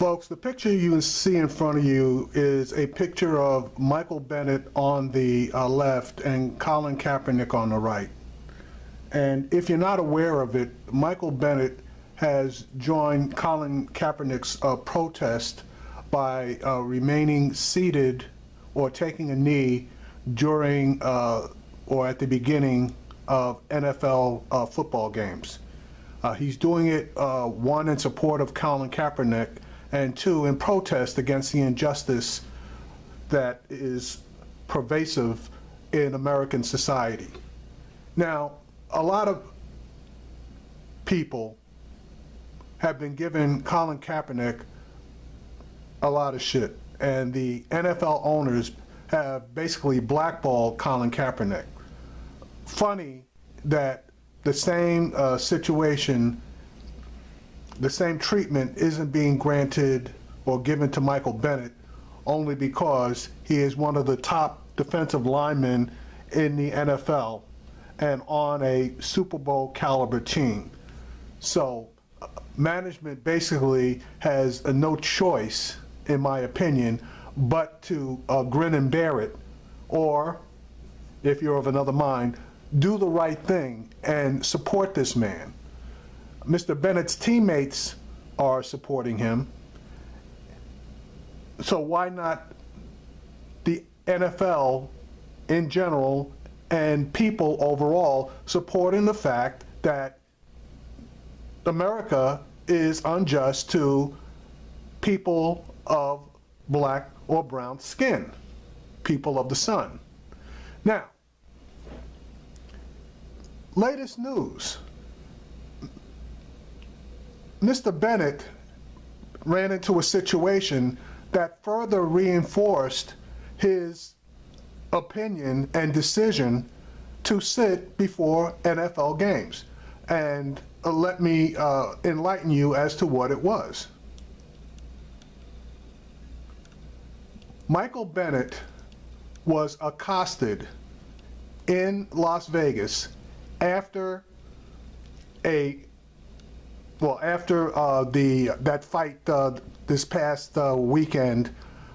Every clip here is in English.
Folks, the picture you see in front of you is a picture of Michael Bennett on the left and Colin Kaepernick on the right. And if you're not aware of it, Michael Bennett has joined Colin Kaepernick's protest by remaining seated or taking a knee during or at the beginning of NFL football games. He's doing it, one, in support of Colin Kaepernick, and two, in protest against the injustice that is pervasive in American society. Now, a lot of people have been giving Colin Kaepernick a lot of shit, and the NFL owners have basically blackballed Colin Kaepernick. Funny that the same situation, the same treatment isn't being granted or given to Michael Bennett only because he is one of the top defensive linemen in the NFL and on a Super Bowl caliber team. So management basically has no choice, in my opinion, but to grin and bear it, or, if you're of another mind, do the right thing and support this man. Mr. Bennett's teammates are supporting him, so why not the NFL in general and people overall supporting the fact that America is unjust to people of black or brown skin, people of the sun. Now, latest news. Mr. Bennett ran into a situation that further reinforced his opinion and decision to sit before NFL games. And let me enlighten you as to what it was. Michael Bennett was accosted in Las Vegas after that fight this past weekend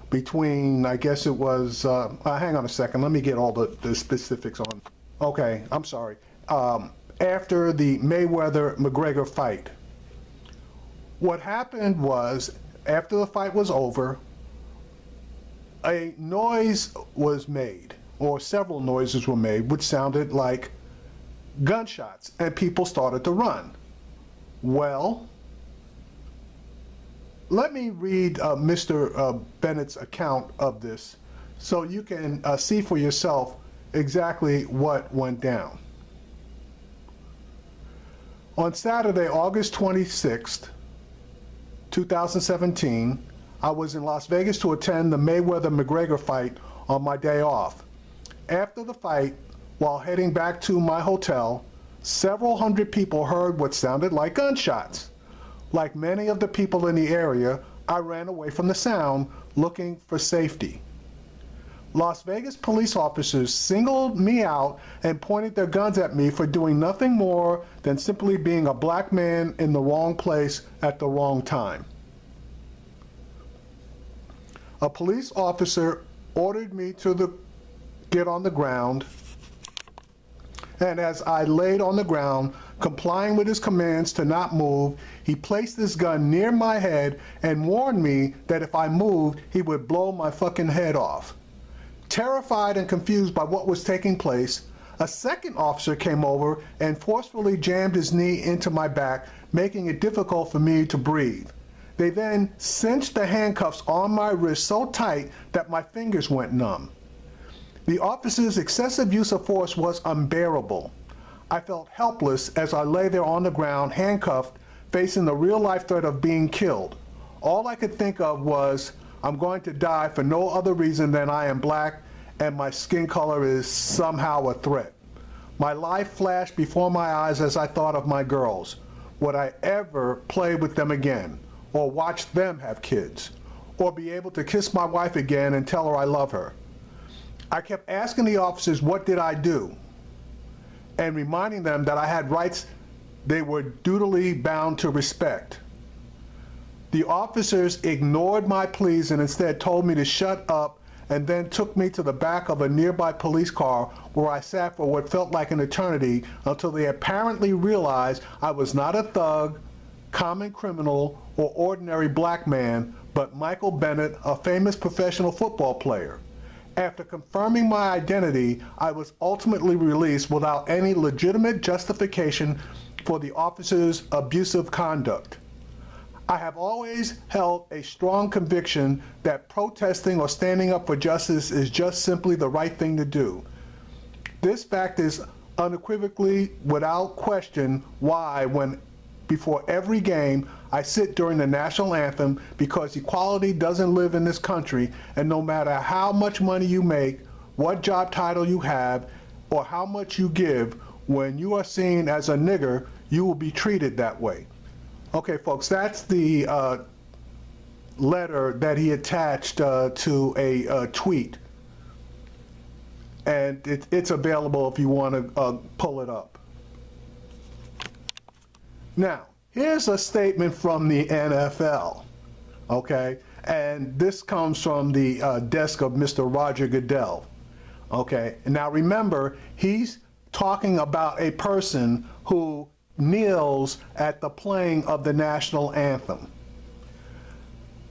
between, I guess it was, hang on a second, let me get all the specifics on. Okay, I'm sorry. After the Mayweather-McGregor fight. What happened was, after the fight was over, a noise was made, or several noises were made, which sounded like gunshots, and people started to run. Well, let me read Mr. Bennett's account of this so you can see for yourself exactly what went down. On Saturday, August 26th, 2017, I was in Las Vegas to attend the Mayweather-McGregor fight on my day off. After the fight, while heading back to my hotel, several hundred people heard what sounded like gunshots. Like many of the people in the area, I ran away from the sound, looking for safety. Las Vegas police officers singled me out and pointed their guns at me for doing nothing more than simply being a black man in the wrong place at the wrong time. A police officer ordered me to get on the ground, and as I laid on the ground, complying with his commands to not move, he placed his gun near my head and warned me that if I moved, he would blow my fucking head off. Terrified and confused by what was taking place, a second officer came over and forcefully jammed his knee into my back, making it difficult for me to breathe. They then cinched the handcuffs on my wrist so tight that my fingers went numb. The officer's excessive use of force was unbearable. I felt helpless as I lay there on the ground, handcuffed, facing the real-life threat of being killed. All I could think of was, I'm going to die for no other reason than I am black and my skin color is somehow a threat. My life flashed before my eyes as I thought of my girls. Would I ever play with them again, or watch them have kids, or be able to kiss my wife again and tell her I love her? I kept asking the officers what did I do, and reminding them that I had rights they were dutifully bound to respect. The officers ignored my pleas and instead told me to shut up, and then took me to the back of a nearby police car where I sat for what felt like an eternity until they apparently realized I was not a thug, common criminal, or ordinary black man, but Michael Bennett, a famous professional football player. After confirming my identity, I was ultimately released without any legitimate justification for the officers' abusive conduct. I have always held a strong conviction that protesting or standing up for justice is just simply the right thing to do. This fact is unequivocally, without question, why when before every game I sit during the national anthem, because equality doesn't live in this country, and no matter how much money you make, what job title you have, or how much you give, when you are seen as a nigger, you will be treated that way. Okay, folks, that's the letter that he attached to a tweet. And it's available if you want to pull it up. Now, here's a statement from the NFL, okay? And this comes from the desk of Mr. Roger Goodell, okay? And now remember, he's talking about a person who kneels at the playing of the national anthem.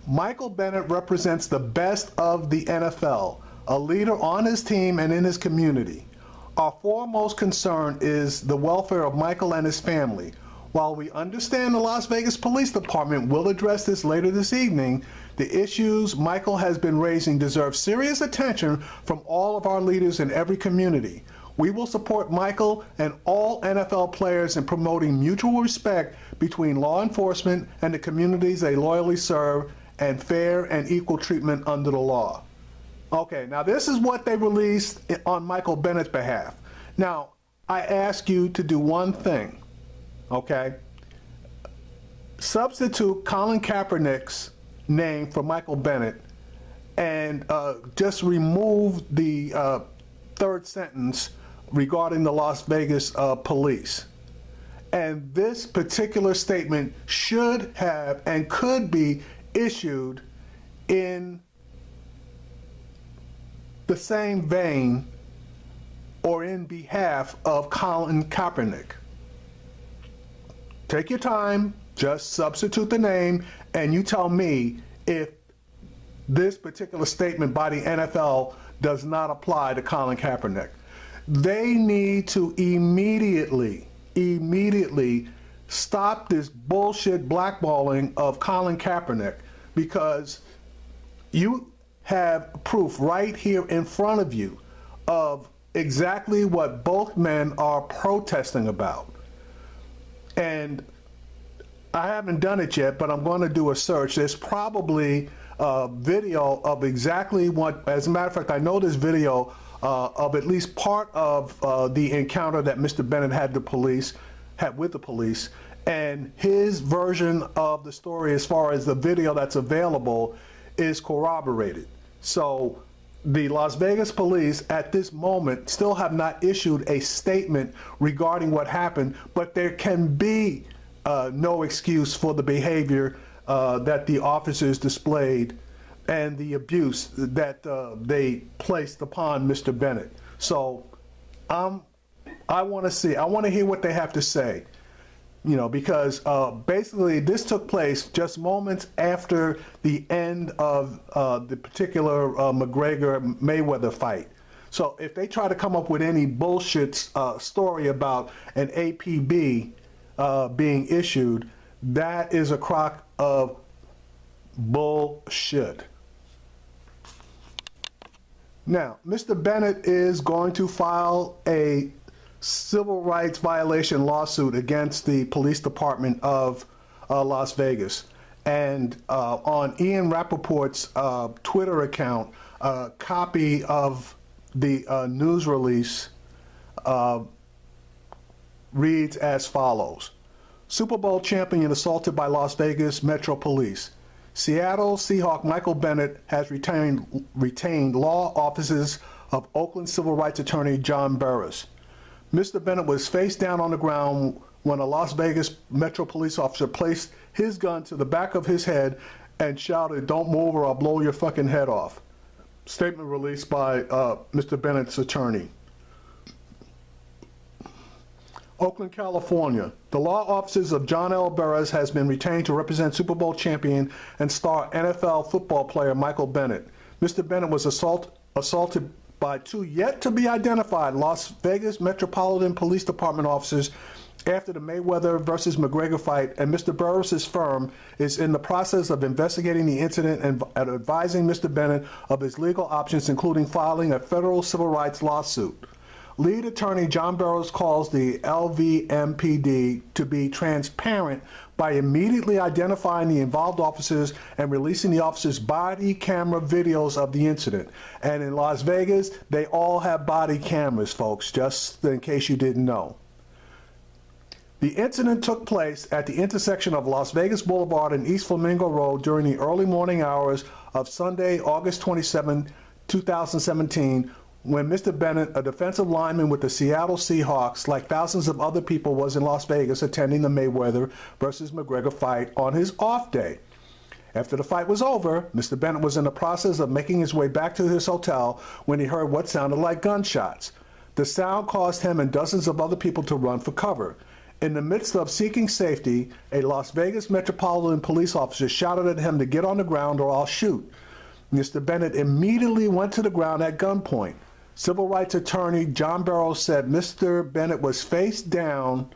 Michael Bennett represents the best of the NFL, a leader on his team and in his community. Our foremost concern is the welfare of Michael and his family. While we understand the Las Vegas Police Department will address this later this evening, the issues Michael has been raising deserve serious attention from all of our leaders in every community. We will support Michael and all NFL players in promoting mutual respect between law enforcement and the communities they loyally serve, and fair and equal treatment under the law. Okay, now this is what they released on Michael Bennett's behalf. Now, I ask you to do one thing, okay? Substitute Colin Kaepernick's name for Michael Bennett and just remove the third sentence regarding the Las Vegas police. And this particular statement should have and could be issued in the same vein or in behalf of Colin Kaepernick. Take your time, just substitute the name, and you tell me if this particular statement by the NFL does not apply to Colin Kaepernick. They need to immediately stop this bullshit blackballing of Colin Kaepernick, because you have proof right here in front of you of exactly what both men are protesting about. And I haven't done it yet, but I'm going to do a search. There's probably a video of exactly what, as a matter of fact, I know this video of at least part of the encounter that Mr. Bennett had with the police, and his version of the story as far as the video that's available is corroborated. So the Las Vegas police at this moment still have not issued a statement regarding what happened, but there can be no excuse for the behavior that the officers displayed and the abuse that they placed upon Mr. Bennett. So I want to hear what they have to say, you know, because basically this took place just moments after the end of the particular McGregor-Mayweather fight. So if they try to come up with any bullshit story about an APB being issued, that is a crock of bullshit. Now, Mr. Bennett is going to file a civil rights violation lawsuit against the police department of Las Vegas. And on Ian Rappaport's Twitter account, a copy of the news release reads as follows. Super Bowl champion assaulted by Las Vegas Metro Police. Seattle Seahawk Michael Bennett has retained law offices of Oakland civil rights attorney John Burris. Mr. Bennett was face down on the ground when a Las Vegas Metro police officer placed his gun to the back of his head and shouted, "Don't move or I'll blow your fucking head off." Statement released by Mr. Bennett's attorney. Oakland, California. The law offices of John L. Burris has been retained to represent Super Bowl champion and star NFL football player Michael Bennett. Mr. Bennett was assaulted by two yet-to-be-identified Las Vegas Metropolitan Police Department officers after the Mayweather versus McGregor fight, and Mr. Burris's firm is in the process of investigating the incident and advising Mr. Bennett of his legal options, including filing a federal civil rights lawsuit. Lead attorney John Burris calls the LVMPD to be transparent by immediately identifying the involved officers and releasing the officers' body camera videos of the incident. And in Las Vegas, they all have body cameras, folks, just in case you didn't know. The incident took place at the intersection of Las Vegas Boulevard and East Flamingo Road during the early morning hours of Sunday, August 27, 2017, when Mr. Bennett, a defensive lineman with the Seattle Seahawks, like thousands of other people, was in Las Vegas attending the Mayweather versus McGregor fight on his off day. After the fight was over, Mr. Bennett was in the process of making his way back to his hotel when he heard what sounded like gunshots. The sound caused him and dozens of other people to run for cover. In the midst of seeking safety, a Las Vegas Metropolitan Police officer shouted at him to get on the ground or I'll shoot. Mr. Bennett immediately went to the ground at gunpoint. Civil rights attorney John Burroughs said Mr. Bennett was face down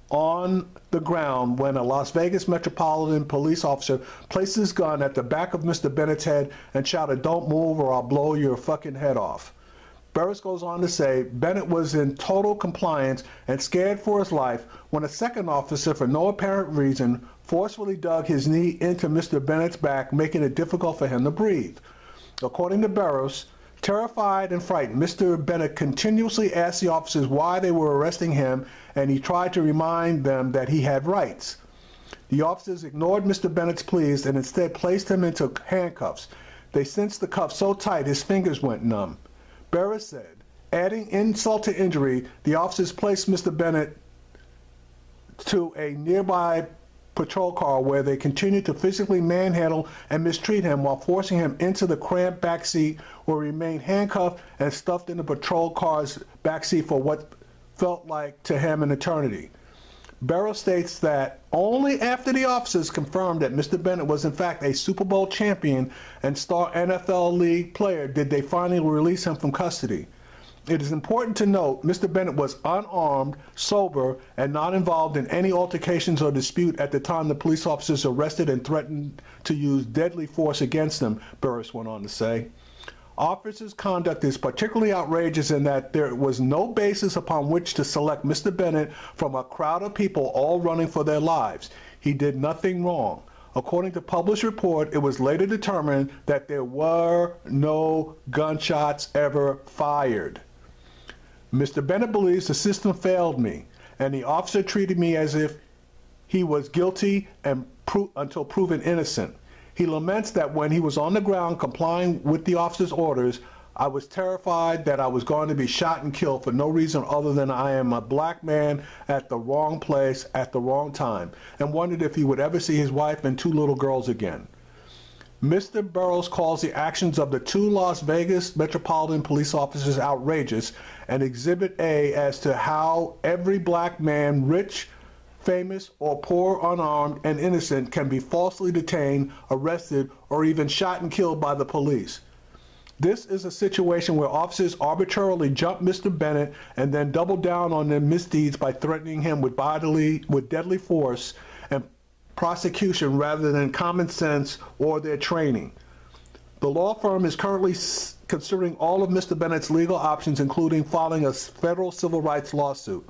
on the ground when a Las Vegas Metropolitan Police officer placed his gun at the back of Mr. Bennett's head and shouted, "Don't move or I'll blow your fucking head off." Burris goes on to say Bennett was in total compliance and scared for his life when a second officer, for no apparent reason, forcefully dug his knee into Mr. Bennett's back, making it difficult for him to breathe. According to Burris, terrified and frightened, Mr. Bennett continuously asked the officers why they were arresting him, and he tried to remind them that he had rights. The officers ignored Mr. Bennett's pleas and instead placed him into handcuffs. They cinched the cuffs so tight his fingers went numb. Burris said, adding insult to injury, the officers placed Mr. Bennett to a nearby patrol car where they continued to physically manhandle and mistreat him while forcing him into the cramped back seat where he remained handcuffed and stuffed in the patrol car's back seat for what felt like to him an eternity. Burroughs states that only after the officers confirmed that Mr. Bennett was in fact a Super Bowl champion and star NFL league player did they finally release him from custody. It is important to note Mr. Bennett was unarmed, sober, and not involved in any altercations or dispute at the time the police officers arrested and threatened to use deadly force against him, Burris went on to say. Officers' conduct is particularly outrageous in that there was no basis upon which to select Mr. Bennett from a crowd of people all running for their lives. He did nothing wrong. According to published report, it was later determined that there were no gunshots ever fired. Mr. Bennett believes the system failed me, and the officer treated me as if he was guilty and until proven innocent. He laments that when he was on the ground complying with the officer's orders, I was terrified that I was going to be shot and killed for no reason other than I am a black man at the wrong place at the wrong time, and wondered if he would ever see his wife and two little girls again. Mr. Burroughs calls the actions of the two Las Vegas Metropolitan Police officers outrageous and Exhibit A as to how every black man, rich, famous, or poor, unarmed, and innocent, can be falsely detained, arrested, or even shot and killed by the police. This is a situation where officers arbitrarily jump Mr. Bennett and then double down on their misdeeds by threatening him with deadly force and prosecution rather than common sense or their training. The law firm is currently considering all of Mr. Bennett's legal options, including filing a federal civil rights lawsuit.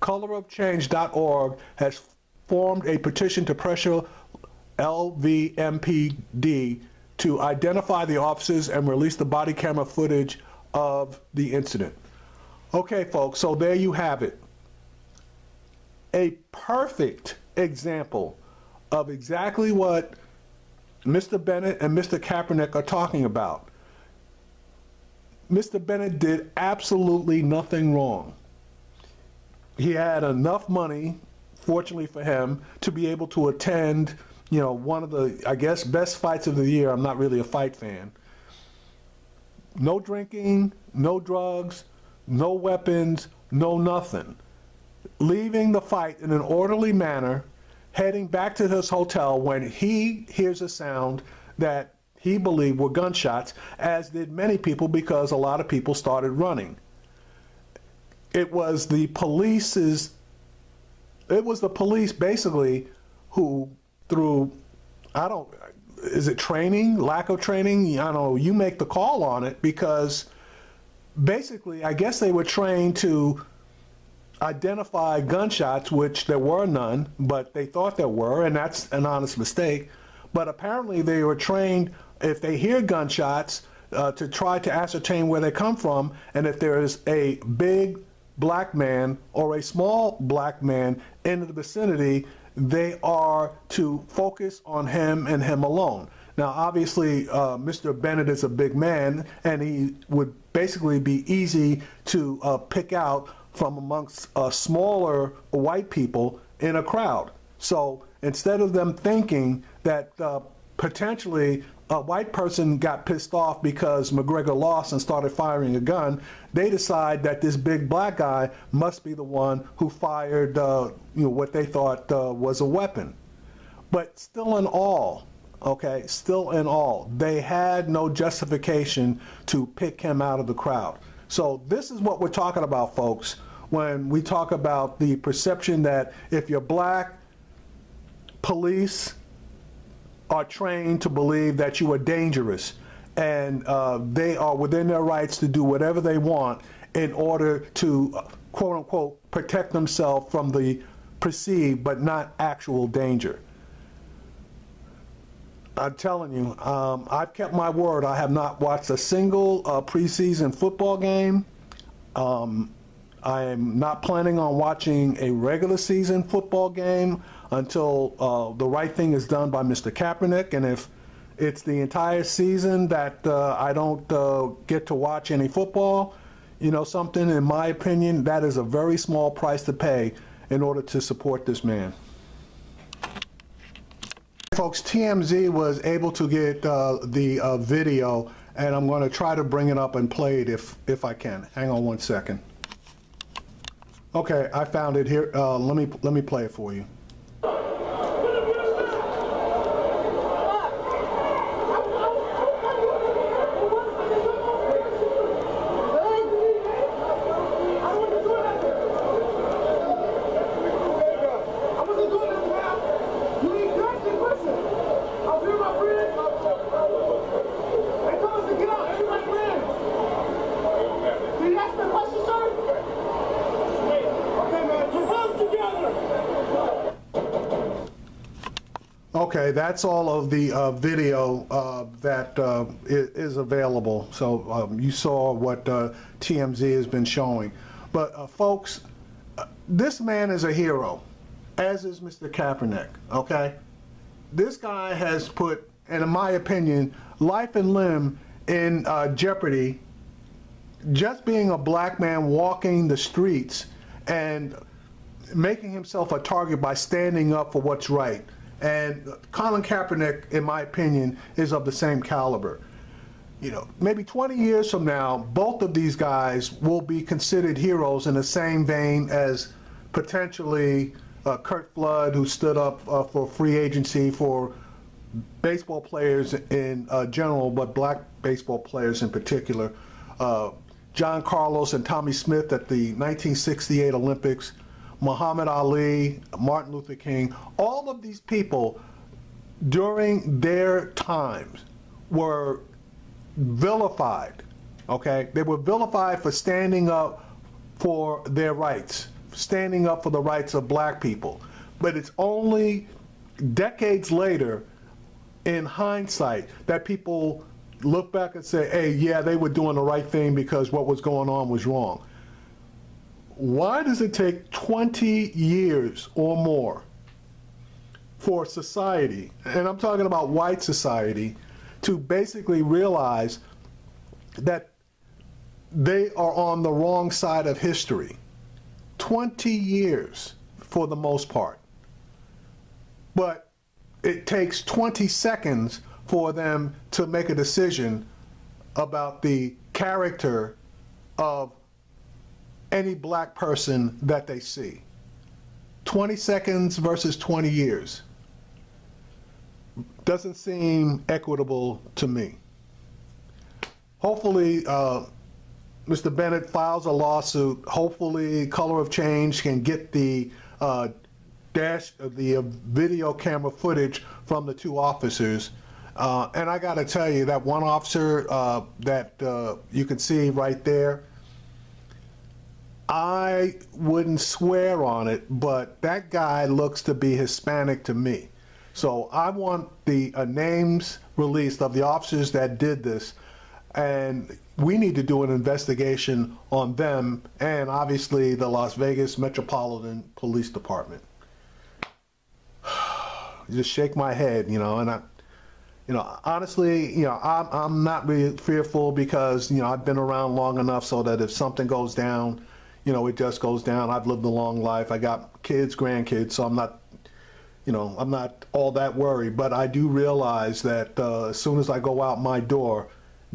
colorofchange.org has formed a petition to pressure LVMPD to identify the officers and release the body camera footage of the incident. Okay, folks, so there you have it. A perfect example of exactly what Mr. Bennett and Mr. Kaepernick are talking about. Mr. Bennett did absolutely nothing wrong. he had enough money, fortunately for him, to be able to attend, one of the, I guess, best fights of the year. I'm not really a fight fan. No drinking, no drugs, no weapons, no nothing. Leaving the fight in an orderly manner, heading back to his hotel when he hears a sound that he believed were gunshots, as did many people, because a lot of people started running. It was the police basically who, through, is it training, lack of training? I don't know, you make the call on it, because basically I guess they were trained to identify gunshots, which there were none, but they thought there were, and that's an honest mistake. But apparently they were trained, if they hear gunshots, to try to ascertain where they come from, and if there is a big black man or a small black man in the vicinity, they are to focus on him and him alone. Now, obviously, Mr. Bennett is a big man, and he would basically be easy to pick out from amongst smaller white people in a crowd. So instead of them thinking that potentially a white person got pissed off because McGregor lost and started firing a gun, they decide that this big black guy must be the one who fired what they thought was a weapon. But still in all, they had no justification to pick him out of the crowd. So this is what we're talking about, folks, when we talk about the perception that if you're black, police are trained to believe that you are dangerous, and they are within their rights to do whatever they want in order to, quote unquote, protect themselves from the perceived but not actual danger. I'm telling you, I've kept my word. I have not watched a single preseason football game. I am not planning on watching a regular season football game until the right thing is done by Mr. Kaepernick. And if it's the entire season that I don't get to watch any football, something, in my opinion, that is a very small price to pay in order to support this man. Folks, TMZ was able to get the video, and I'm going to try to bring it up and play it if I can. Hang on one second. Okay, I found it here. Let me play it for you. Okay, that's all of the video that is available. So you saw what TMZ has been showing. But folks, this man is a hero, as is Mr. Kaepernick, okay? This guy has put, and in my opinion, life and limb in jeopardy, just being a black man walking the streets and making himself a target by standing up for what's right. And Colin Kaepernick, in my opinion, is of the same caliber. Maybe 20 years from now, both of these guys will be considered heroes in the same vein as potentially Curt Flood, who stood up for free agency for baseball players in general, but black baseball players in particular. John Carlos and Tommy Smith at the 1968 Olympics. Muhammad Ali, Martin Luther King, all of these people during their times were vilified, okay? They were vilified for standing up for their rights, standing up for the rights of black people. But it's only decades later, in hindsight, that people look back and say, hey, yeah, they were doing the right thing because what was going on was wrong. Why does it take 20 years or more for society, and I'm talking about white society, to basically realize that they are on the wrong side of history? 20 years for the most part. But it takes 20 seconds for them to make a decision about the character of any black person that they see. 20 seconds versus 20 years. Doesn't seem equitable to me. Hopefully, Mr. Bennett files a lawsuit. Hopefully, Color of Change can get the video camera footage from the two officers. And I got to tell you, that one officer that you can see right there, I wouldn't swear on it, but that guy looks to be Hispanic to me. So I want the names released of the officers that did this, and we need to do an investigation on them and obviously the Las Vegas Metropolitan Police Department. Just shake my head, and honestly, I'm not really fearful because, I've been around long enough so that if something goes down, it just goes down. I've lived a long life. I got kids, grandkids, so I'm not, I'm not all that worried. But I do realize that as soon as I go out my door,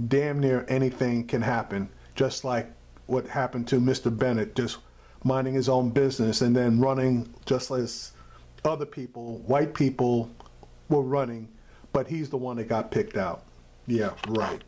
damn near anything can happen, just like what happened to Mr. Bennett, just minding his own business and then running just as other people, white people, were running, but he's the one that got picked out. Yeah, right.